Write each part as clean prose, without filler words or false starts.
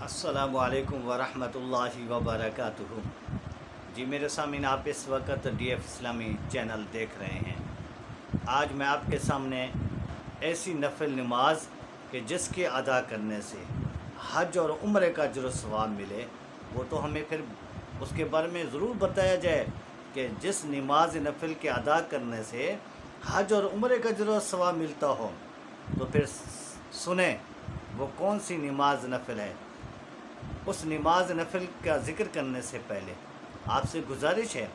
السلام علیکم ورحمۃ اللہ وبرکاتہ۔ جی میرے سامعین، آپ اس وقت ڈی ایف اسلامی چینل دیکھ رہے ہیں۔ آج میں آپ کے سامنے ایسی نفل نماز کہ جس کے ادا کرنے سے حج اور عمرے کا اجر و ثواب ملے، وہ تو ہمیں پھر اس کے بارے میں ضرور بتایا جائے کہ جس نماز نفل کے ادا کرنے سے حج اور عمرے کا اجر و ثواب ملتا ہو، تو پھر سنیں وہ کون سی نماز نفل ہے۔ اس نماز نفل کا ذکر کرنے سے پہلے آپ سے گزارش ہے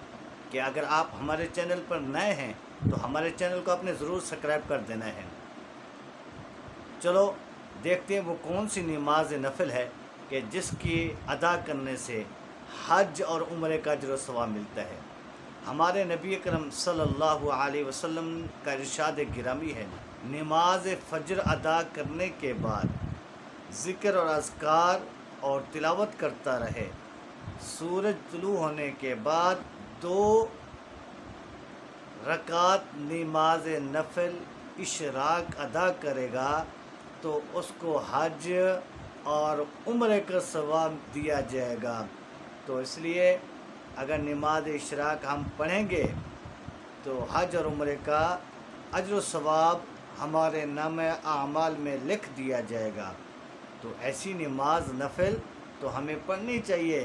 کہ اگر آپ ہمارے چینل پر نئے ہیں تو ہمارے چینل کو آپ نے ضرور سبسکرائب کر دینا ہے۔ چلو دیکھتے ہیں وہ کون سی نماز نفل ہے کہ جس کی ادا کرنے سے حج اور عمرے کا اجر و ثواب ملتا ہے۔ ہمارے نبی اکرم صلی اللہ علیہ وسلم کا ارشاد گرامی ہے، نماز فجر ادا کرنے کے بعد ذکر اور اذکار اور تلاوت کرتا رہے، سورج طلوع ہونے کے بعد 2 رکعت نماز نفل اشراق ادا کرے گا تو اس کو حج اور عمرے کا ثواب دیا جائے گا۔ تو اس لیے اگر نماز اشراق ہم پڑھیں گے تو حج اور عمرے کا اجر و ثواب ہمارے نامہ اعمال میں لکھ دیا جائے گا۔ تو ایسی نماز نفل تو ہمیں پڑھنی چاہیے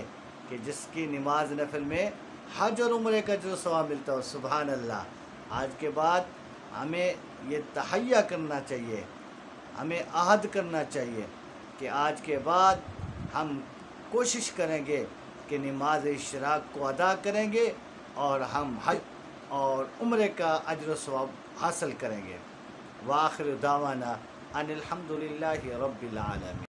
کہ جس کی نماز نفل میں حج اور عمرے کا اجر و ثواب ملتا ہو۔ سبحان اللہ۔ آج کے بعد ہمیں یہ تحیہ کرنا چاہیے، ہمیں عہد کرنا چاہیے کہ آج کے بعد ہم کوشش کریں گے کہ نماز اشراق کو ادا کریں گے اور ہم حج اور عمرے کا اجر و ثواب حاصل کریں گے۔ وآخر دعوانا ان الحمد للہ رب العالمین۔